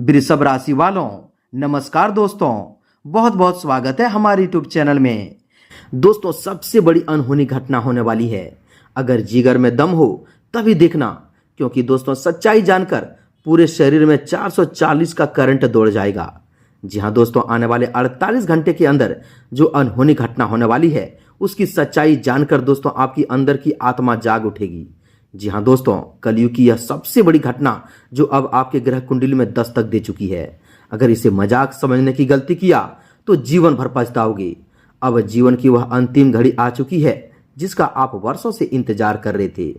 वृषभ राशि वालों, नमस्कार दोस्तों। बहुत बहुत स्वागत है हमारे यूट्यूब चैनल में। दोस्तों, सबसे बड़ी अनहोनी घटना होने वाली है। अगर जिगर में दम हो तभी देखना, क्योंकि दोस्तों सच्चाई जानकर पूरे शरीर में 440 का करंट दौड़ जाएगा। जी हाँ दोस्तों, आने वाले 48 घंटे के अंदर जो अनहोनी घटना होने वाली है उसकी सच्चाई जानकर दोस्तों आपकी अंदर की आत्मा जाग उठेगी। जी हाँ दोस्तों, कलयुग की यह सबसे बड़ी घटना जो अब आपके ग्रह कुंडली में दस्तक दे चुकी है। अगर इसे मजाक समझने की गलती किया तो जीवन भर पछताओगे। अब जीवन की वह अंतिम घड़ी आ चुकी है जिसका आप वर्षों से इंतजार कर रहे थे।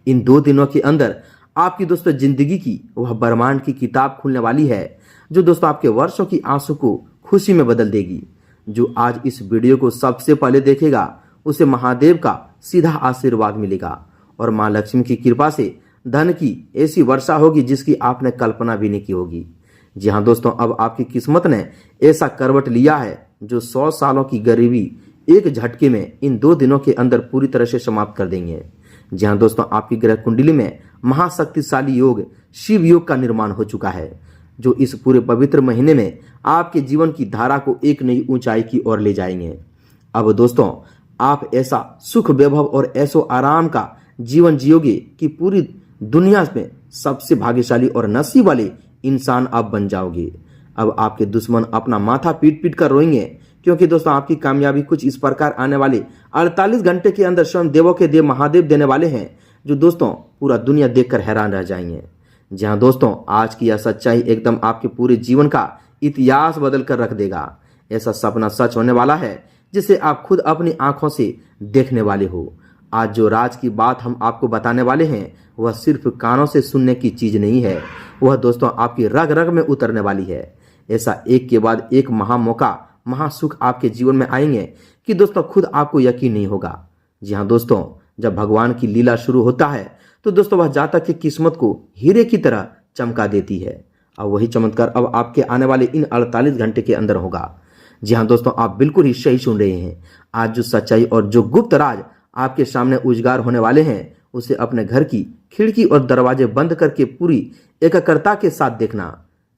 इन 2 दिनों के अंदर आपकी दोस्तों जिंदगी की वह ब्रह्मांड की किताब खुलने वाली है जो दोस्तों आपके वर्षों की आंसू को खुशी में बदल देगी। जो आज इस वीडियो को सबसे पहले देखेगा उसे महादेव का सीधा आशीर्वाद मिलेगा और मां लक्ष्मी की कृपा से धन की ऐसी वर्षा होगी जिसकी आपने कल्पना भी नहीं की होगी। जी हाँ दोस्तों, अब आपकी किस्मत ने ऐसा करवट लिया है जो 100 सालों की गरीबी एक झटके में इन 2 दिनों के अंदर पूरी तरह से समाप्त कर देंगे। जी हाँ दोस्तों, आपकी ग्रह कुंडली में महाशक्तिशाली योग शिव योग का निर्माण हो चुका है जो इस पूरे पवित्र महीने में आपके जीवन की धारा को एक नई ऊंचाई की ओर ले जाएंगे। अब दोस्तों, आप ऐसा सुख वैभव और ऐसो आराम का जीवन जियोगे कि पूरी दुनिया में सबसे भाग्यशाली और नसीब वाले इंसान आप बन जाओगे। अब आपके दुश्मन अपना माथा पीट पीट कर रोएंगे, क्योंकि दोस्तों आपकी कामयाबी कुछ इस प्रकार आने वाले 48 घंटे के अंदर स्वयं देवों के देव महादेव देने वाले हैं जो दोस्तों पूरा दुनिया देखकर हैरान रह जाएंगे। जी हाँ दोस्तों, आज की यह सच्चाई एकदम आपके पूरे जीवन का इतिहास बदल कर रख देगा। ऐसा सपना सच होने वाला है जिसे आप खुद अपनी आंखों से देखने वाले हो। आज जो राज की बात हम आपको बताने वाले हैं वह सिर्फ कानों से सुनने की चीज नहीं है, वह दोस्तों आपकी रग रग में उतरने वाली है। ऐसा एक के बाद एक महामौका महासुख आपके जीवन में आएंगे कि दोस्तों खुद आपको यकीन नहीं होगा। जी हाँ दोस्तों, जब भगवान की लीला शुरू होता है तो दोस्तों वह जातक की किस्मत को हीरे की तरह चमका देती है। और वही चमत्कार अब आपके आने वाले इन 48 घंटे के अंदर होगा। जी हाँ दोस्तों, आप बिल्कुल ही सही सुन रहे हैं। आज जो सच्चाई और जो गुप्त राज आपके सामने उजागर होने वाले हैं उसे अपने घर की खिड़की और दरवाजे बंद करके पूरी एकाग्रता के साथ देखना।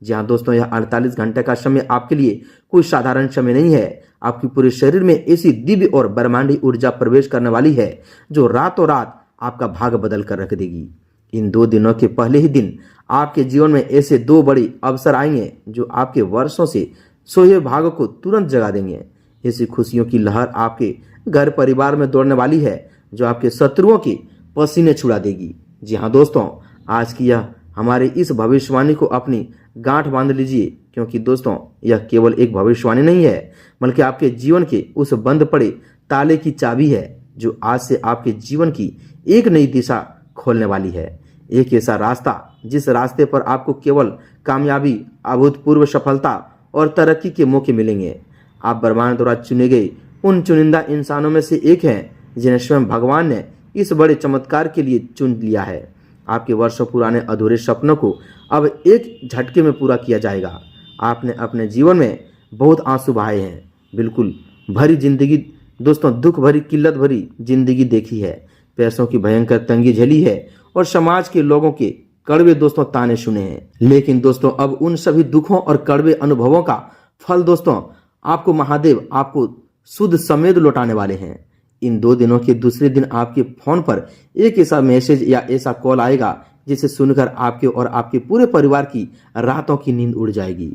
जी हाँ दोस्तों, यह 48 घंटे का समय आपके लिए कोई साधारण समय नहीं है। आपके पूरे शरीर में ऐसी दिव्य और ब्रह्मांडी ऊर्जा प्रवेश करने वाली है जो रातों रात आपका भाग्य बदल कर रख देगी। इन 2 दिनों के पहले ही दिन आपके जीवन में ऐसे 2 बड़े अवसर आएंगे जो आपके वर्षों से सोए भाग्य को तुरंत जगा देंगे। ऐसी खुशियों की लहर आपके घर परिवार में दौड़ने वाली है जो आपके शत्रुओं के पसीने छुड़ा देगी। जी हाँ दोस्तों, आज की यह हमारे इस भविष्यवाणी को अपनी गांठ बांध लीजिए, क्योंकि दोस्तों यह केवल एक भविष्यवाणी नहीं है बल्कि आपके जीवन के उस बंद पड़े ताले की चाबी है जो आज से आपके जीवन की एक नई दिशा खोलने वाली है। एक ऐसा रास्ता जिस रास्ते पर आपको केवल कामयाबी, अभूतपूर्व सफलता और तरक्की के मौके मिलेंगे। आप ब्रह्मांड द्वारा चुने गए उन चुनिंदा इंसानों में से एक हैं जिन्हें स्वयं भगवान ने इस बड़े चमत्कार के लिए चुन लिया है। आपके वर्षों पुराने अधूरे सपनों को अब एक झटके में पूरा किया जाएगा। आपने अपने जीवन में बहुत आंसू बहाए हैं, बिल्कुल भरी जिंदगी दोस्तों, दुख भरी किल्लत भरी जिंदगी देखी है, पैसों की भयंकर तंगी झेली है और समाज के लोगों के कड़वे दोस्तों ताने सुने हैं। लेकिन दोस्तों अब उन सभी दुखों और कड़वे अनुभवों का फल दोस्तों आपको महादेव आपको शुद्ध समेत लौटाने वाले हैं। इन 2 दिनों के दूसरे दिन आपके फोन पर एक ऐसा मैसेज या ऐसा कॉल आएगा जिसे सुनकर आपके और आपके पूरे परिवार की रातों की नींद उड़ जाएगी।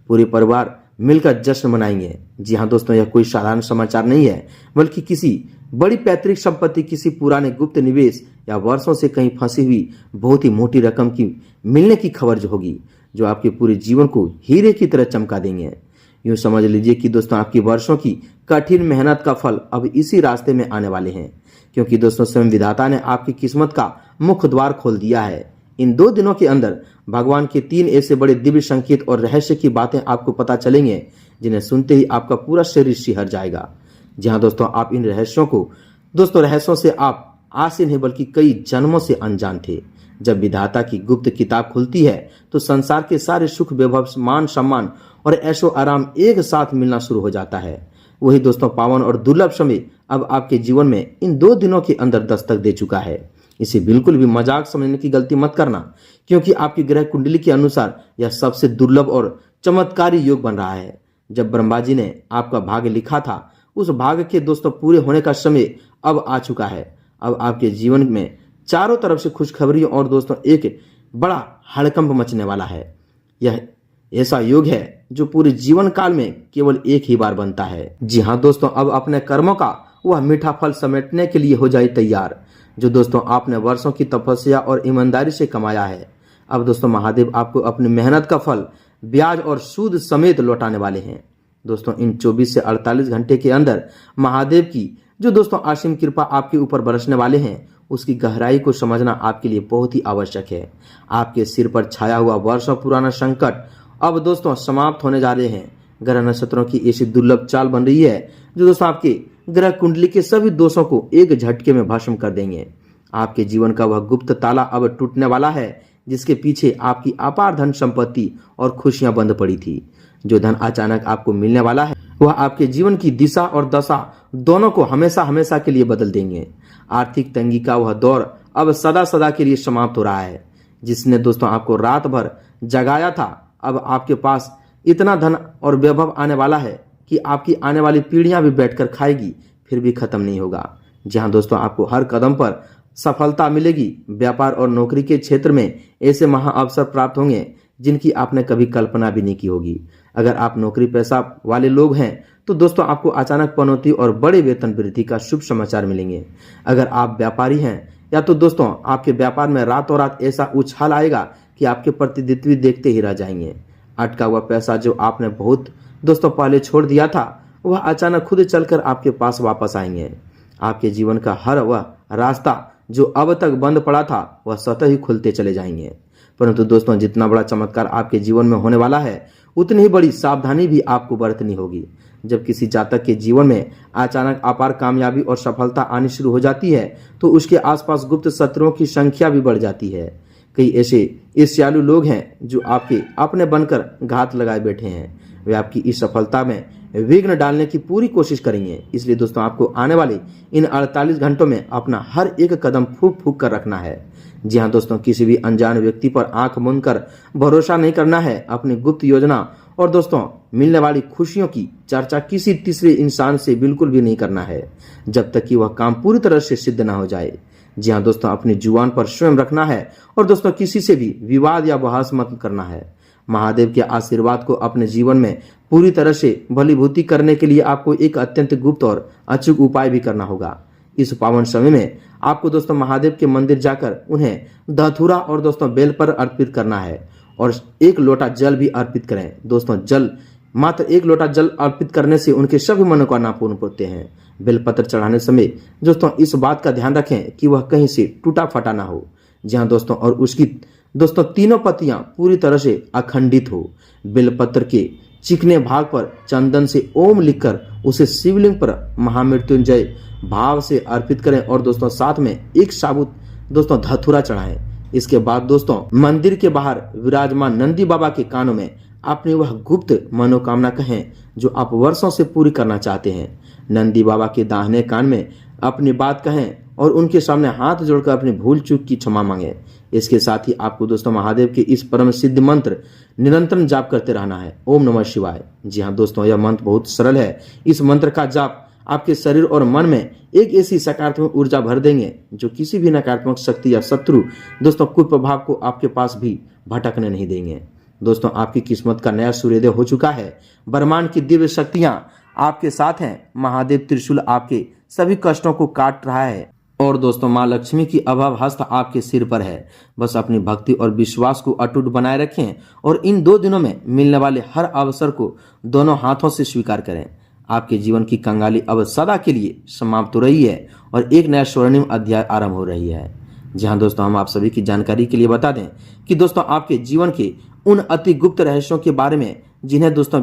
पूरे परिवार मिलकर जश्न मनाएंगे। जी हाँ दोस्तों, यह कोई साधारण समाचार नहीं है बल्कि किसी बड़ी पैतृक संपत्ति, किसी पुराने गुप्त निवेश या वर्षों से कहीं फंसी हुई बहुत ही मोटी रकम की मिलने की खबर जो होगी जो आपके पूरे जीवन को हीरे की तरह चमका देंगे। यूं समझ लीजिए कि दोस्तों आपकी वर्षों की कठिन मेहनत का फल अब इसी रास्ते में आने वाले हैं, क्योंकि दोस्तों स्वयं विधाता ने आपकी किस्मत का मुख्य द्वार खोल दिया है। इन 2 दिनों के अंदर भगवान के 3 ऐसे बड़े दिव्य संकेत और रहस्य की बातें आपको पता चलेंगे जिन्हें सुनते ही आपका पूरा शरीर सिहर जाएगा। जी हाँ दोस्तों, आप इन रहस्यों से आप आज से नहीं बल्कि कई जन्मों से अनजान थे। जब विधाता की गुप्त किताब खुलती है तो संसार के सारे सुख वैभव, मान सम्मान और ऐशो आराम एक साथ मिलना शुरू हो जाता है। वही दोस्तों पावन और दुर्लभ समय अब आपके जीवन में इन 2 दिनों के अंदर दस्तक दे चुका है। इसे बिल्कुल भी मजाक समझने की गलती मत करना, क्योंकि आपकी ग्रह कुंडली के अनुसार यह सबसे दुर्लभ और चमत्कारी योग बन रहा है। जब ब्रह्मा जी ने आपका भाग्य लिखा था, उस भाग्य के दोस्तों पूरे होने का समय अब आ चुका है। अब आपके जीवन में चारों तरफ से खुशखबरी और दोस्तों एक बड़ा हड़कंप मचने वाला है। यह ऐसा योग है जो पूरे जीवन काल में केवल एक ही बार बनता है। जी हाँ दोस्तों, अब अपने कर्मों का वह मीठा फल समेटने के लिए हो जाए तैयार, जो दोस्तों आपने वर्षों की तपस्या और ईमानदारी से कमाया है। अब दोस्तों महादेव आपको अपनी मेहनत का फल ब्याज और सूद समेत लौटाने वाले हैं। दोस्तों इन 24 से 48 घंटे के अंदर महादेव की जो दोस्तों असीम कृपा आपके ऊपर बरसने वाले हैं, उसकी गहराई को समझना आपके लिए बहुत ही आवश्यक है। आपके सिर पर छाया हुआ वर्षों पुराना संकट अब दोस्तों समाप्त होने जा रहे हैं। ग्रह नक्षत्रों की ऐसी दुर्लभ चाल बन रही है जो दोस्तों आपके ग्रह कुंडली के सभी दोषों को एक झटके में भस्म कर देंगे। आपके जीवन का वह गुप्त ताला अब टूटने वाला है, जिसके पीछे आपकी अपार धन संपत्ति और खुशियां बंद पड़ी थी। जो धन अचानक आपको मिलने वाला है, वह आपके जीवन की दिशा और दशा दोनों को हमेशा हमेशा के लिए बदल देंगे। आर्थिक तंगी का वह दौर अब सदा सदा के लिए समाप्त हो रहा है। जिसने दोस्तों आपको रात भर जगाया था, अब आपके पास इतना धन और वैभव आने वाला है कि आपकी आने वाली पीढ़ियां भी बैठकर खाएगी, फिर भी खत्म नहीं होगा। जहां दोस्तों आपको हर कदम पर सफलता मिलेगी। व्यापार और नौकरी के क्षेत्र में ऐसे महा अवसर प्राप्त होंगे जिनकी आपने कभी कल्पना भी नहीं की होगी। अगर आप नौकरी पेशा वाले लोग हैं तो दोस्तों आपको अचानक पनौती और बड़े वेतन वृद्धि का शुभ समाचार मिलेंगे। अगर आप व्यापारी हैं या तो दोस्तों आपके व्यापार में रातों रात ऐसा उछाल आएगा कि आपके प्रतिनिधित्व देखते ही रह जाएंगे। अटका हुआ पैसा जो आपने बहुत दोस्तों पहले छोड़ दिया था, वह अचानक खुद चलकर आपके पास वापस आएंगे। आपके जीवन का हर वह रास्ता जो अब तक बंद पड़ा था, वह स्वतः ही खुलते चले जाएंगे। परंतु दोस्तों जितना बड़ा चमत्कार आपके जीवन में होने वाला है, उतनी ही बड़ी सावधानी भी आपको बरतनी होगी। जब किसी जातक के जीवन में अचानक अपार कामयाबी और सफलता आनी शुरू हो जाती है, तो उसके आसपास गुप्त शत्रुओं की संख्या भी बढ़ जाती है। कई ऐसे ईर्ष्यालु लोग हैं जो आपके अपने बनकर घात लगाए बैठे हैं। वे आपकी इस सफलता में विघ्न डालने की पूरी कोशिश करेंगे। इसलिए दोस्तों आपको आने वाले इन 48 घंटों में अपना हर एक कदम फूंक फूंक कर रखना है। जी हाँ दोस्तों, किसी भी अनजान व्यक्ति पर आंख मूंद कर भरोसा नहीं करना है। अपनी गुप्त योजना और दोस्तों मिलने वाली खुशियों की चर्चा किसी तीसरे इंसान से बिल्कुल भी नहीं करना है, जब तक कि वह काम पूरी तरह से सिद्ध ना हो जाए। जी हाँ दोस्तों, अपनी जुबान पर स्वयं रखना है और दोस्तों किसी से भी विवाद या बहस मत करना है। महादेव के आशीर्वाद को अपने जीवन में पूरी तरह से भलीभूति करने के लिए आपको एक अत्यंत गुप्त और अचूक उपाय भी करना होगा। इस पावन समय में आपको दोस्तों महादेव के मंदिर जाकर उन्हें धतूरा और दोस्तों बेल पर अर्पित करना है और एक लोटा जल भी अर्पित करें। दोस्तों जल मात्र एक लोटा जल अर्पित करने से उनके सभी मनोकामना पूर्ण होते हैं। बेलपत्र चढ़ाने समय दोस्तों इस बात का ध्यान रखें कि वह कहीं से टूटा फटा ना हो। जी हाँ दोस्तों, और उसकी दोस्तों तीनों पत्तियां पूरी तरह से अखंडित हो। बेलपत्र के चिकने भाग पर चंदन से ओम लिखकर उसे शिवलिंग पर महामृत्युंजय भाव से अर्पित करें और दोस्तों साथ में एक साबुत दोस्तों धतूरा चढ़ाएं। इसके बाद दोस्तों मंदिर के बाहर विराजमान नंदी बाबा के कानों में अपनी वह गुप्त मनोकामना कहें जो आप वर्षों से पूरी करना चाहते हैं। नंदी बाबा के दाहिने कान में अपनी बात कहें और उनके सामने हाथ जोड़कर अपनी भूल चूक की क्षमा मांगे। इसके साथ ही आपको दोस्तों महादेव के इस परम सिद्ध मंत्र निरंतर जाप करते रहना है, ओम नमः शिवाय। जी हाँ दोस्तों, यह मंत्र बहुत सरल है। इस मंत्र का जाप आपके शरीर और मन में एक ऐसी सकारात्मक ऊर्जा भर देंगे जो किसी भी नकारात्मक शक्ति या शत्रु दोस्तों कुप्रभाव को आपके पास भी भटकने नहीं देंगे। दोस्तों आपकी किस्मत का नया सूर्योदय हो चुका है। ब्रह्मांड की दिव्य शक्तियां आपके साथ हैं। महादेव त्रिशूल आपके सभी कष्टों को काट रहा है और दोस्तों माँ लक्ष्मी की अभय हस्त आपके सिर पर है। बस अपनी भक्ति और विश्वास को अटूट बनाए रखें और इन 2 दिनों में मिलने वाले हर अवसर को दोनों हाथों से स्वीकार करें। आपके जीवन की कंगाली अब सदा के लिए समाप्त हो रही है और एक नया स्वर्णिम अध्याय आरंभ हो रही है। जी हाँ दोस्तों, हम आप सभी की जानकारी के लिए बता दें कि दोस्तों आपके जीवन के उन अति गुप्त रहस्यों के बारे में जिन्हें दोस्तों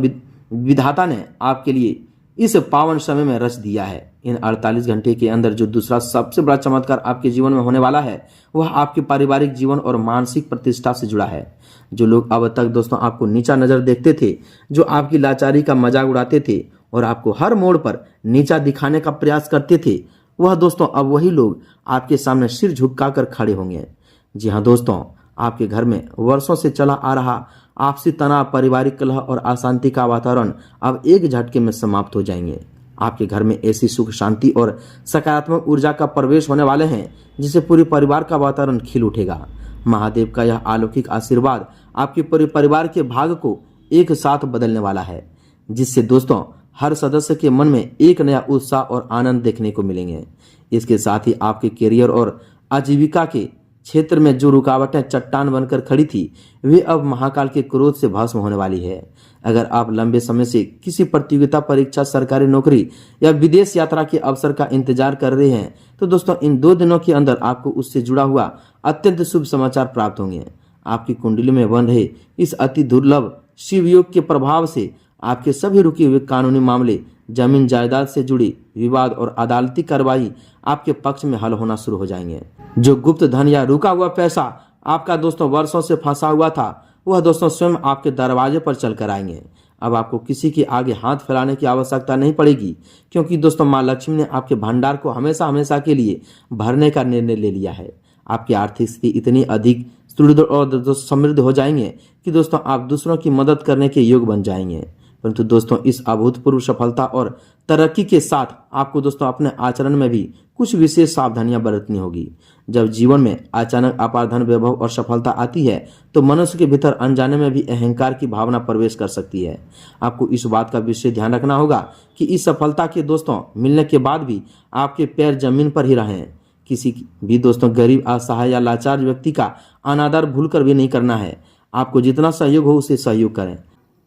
विधाता ने आपके लिए इस पावन समय में रच दिया है। इन 48 घंटे के अंदर जो दूसरा सबसे बड़ा चमत्कार आपके जीवन में होने वाला है, वह आपके पारिवारिक जीवन और मानसिक प्रतिष्ठा से जुड़ा है। जो लोग अब तक दोस्तों आपको नीचा नजर देखते थे, जो आपकी लाचारी का मजाक उड़ाते थे और आपको हर मोड़ पर नीचा दिखाने का प्रयास करते थे, वह दोस्तों अब वही लोग आपके सामने सिर झुकाकर खड़े होंगे। जी हाँ दोस्तों, आपके घर में वर्षों से चला आ रहा आपसी तनाव, पारिवारिक कलह और अशांति का वातावरण अब एक झटके में समाप्त हो जाएंगे। आपके घर में ऐसी सुख, शांति और सकारात्मक ऊर्जा का प्रवेश होने वाले हैं जिससे पूरे परिवार का वातावरण खिल उठेगा। महादेव का यह अलौकिक आशीर्वाद आपके पूरे परिवार के भाग्य को एक साथ बदलने वाला है, जिससे दोस्तों हर सदस्य के मन में एक नया उत्साह और आनंद देखने को मिलेंगे। इसके साथ ही आपके करियर और आजीविका के क्षेत्र में जो रुकावटें चट्टान बनकर खड़ी थी, वे अब महाकाल के क्रोध से भस्म होने वाली है। अगर आप लंबे समय से किसी प्रतियोगिता परीक्षा, सरकारी नौकरी या विदेश यात्रा के अवसर का इंतजार कर रहे हैं, तो दोस्तों इन 2 दिनों के अंदर आपको उससे जुड़ा हुआ अत्यंत शुभ समाचार प्राप्त होंगे। आपकी कुंडली में बन रहे इस अति दुर्लभ शिव योग के प्रभाव से आपके सभी रुके हुए कानूनी मामले, जमीन जायदाद से जुड़ी विवाद और अदालती कार्रवाई आपके पक्ष में हल होना शुरू हो जाएंगे। जो गुप्त धन या रुका हुआ पैसा आपका दोस्तों वर्षों से फंसा हुआ था, वह दोस्तों स्वयं आपके दरवाजे पर चल कर आएंगे। अब आपको किसी के आगे हाथ फैलाने की आवश्यकता नहीं पड़ेगी, क्योंकि दोस्तों माँ लक्ष्मी ने आपके भंडार को हमेशा हमेशा के लिए भरने का निर्णय ले लिया है। आपकी आर्थिक स्थिति इतनी अधिक सुदृढ़ और समृद्ध हो जाएंगे कि दोस्तों आप दूसरों की मदद करने के योग बन जाएंगे। परंतु दोस्तों इस अभूतपूर्व सफलता और तरक्की के साथ आपको दोस्तों अपने आचरण में भी कुछ विशेष सावधानियां बरतनी होगी। जब जीवन में अचानक अपार धन, वैभव और सफलता आती है, तो मनुष्य के भीतर अनजाने में भी अहंकार की भावना प्रवेश कर सकती है। आपको इस बात का विशेष ध्यान रखना होगा कि इस सफलता के दोस्तों मिलने के बाद भी आपके पैर जमीन पर ही रहें। किसी भी दोस्तों गरीब, असहाय या लाचार व्यक्ति का अनादर भूलकर भी नहीं करना है। आपको जितना सहयोग हो उसे सहयोग करें।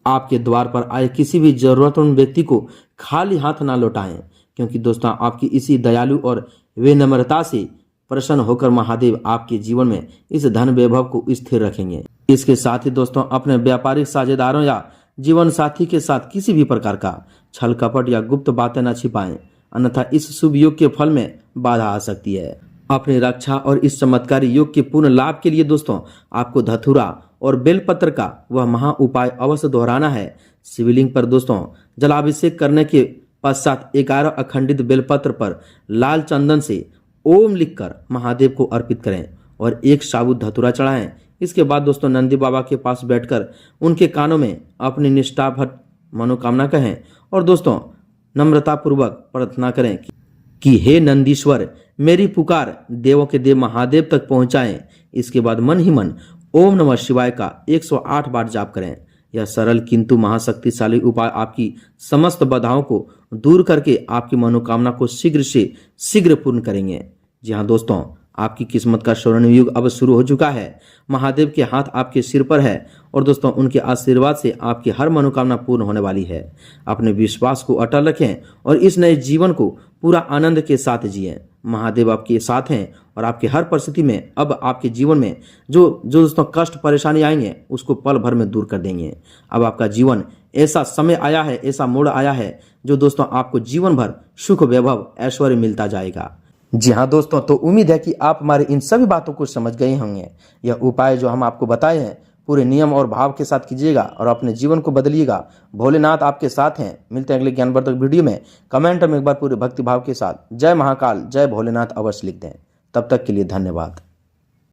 आपके द्वार पर आए किसी भी जरूरतमंद व्यक्ति को खाली हाथ ना लौटाएं, क्योंकि दोस्तों आपकी इसी दयालु और विनम्रता से प्रसन्न होकर महादेव आपके जीवन में इस धन वैभव को स्थिर रखेंगे। इसके साथ ही दोस्तों अपने व्यापारिक साझेदारों या जीवन साथी के साथ किसी भी प्रकार का छल कपट या गुप्त बातें न छिपाएं, अन्यथा इस शुभ योग के फल में बाधा आ सकती है। अपनी रक्षा और इस चमत्कारी योग के पूर्ण लाभ के लिए दोस्तों आपको धतूरा और बेलपत्र का वह महा उपाय अवश्य दोहराना है। शिवलिंग पर दोस्तों जलाभिषेक करने के पश्चात 11 अखंडित बेलपत्र पर लाल चंदन से ओम लिखकर महादेव को अर्पित करें और 1 साबुत धतूरा चढ़ाएं। इसके बाद दोस्तों नंदी बाबा के पास बैठकर उनके कानों में अपनी निष्ठाभर मनोकामना कहें और दोस्तों नम्रतापूर्वक प्रार्थना करें कि हे नंदीश्वर, मेरी पुकार देवों के देव महादेव तक पहुंचाएं। इसके बाद मन ही मन ओम नमः शिवाय का 108 बार जाप करें। यह सरल किंतु महाशक्तिशाली उपाय आपकी समस्त बाधाओं को दूर करके आपकी मनोकामना को शीघ्र से शीघ्र पूर्ण करेंगे। जी हाँ दोस्तों, आपकी किस्मत का स्वर्ण युग अब शुरू हो चुका है। महादेव के हाथ आपके सिर पर है और दोस्तों उनके आशीर्वाद से आपकी हर मनोकामना पूर्ण होने वाली है। अपने विश्वास को अटल रखें और इस नए जीवन को पूरा आनंद के साथ जिएं। महादेव आपके साथ हैं और आपकी हर परिस्थिति में अब आपके जीवन में जो दोस्तों कष्ट परेशानी आएंगे उसको पल भर में दूर कर देंगे। अब आपका जीवन ऐसा समय आया है, ऐसा मोड़ आया है जो दोस्तों आपको जीवन भर सुख, वैभव, ऐश्वर्य मिलता जाएगा। जी हाँ दोस्तों, तो उम्मीद है कि आप हमारी इन सभी बातों को समझ गए होंगे। यह उपाय जो हम आपको बताए हैं पूरे नियम और भाव के साथ कीजिएगा और अपने जीवन को बदलिएगा। भोलेनाथ आपके साथ हैं। मिलते हैं अगले ज्ञानवर्धक वीडियो में। कमेंट में एक बार पूरे भक्ति भाव के साथ जय महाकाल, जय भोलेनाथ अवश्य लिख दें। तब तक के लिए धन्यवाद।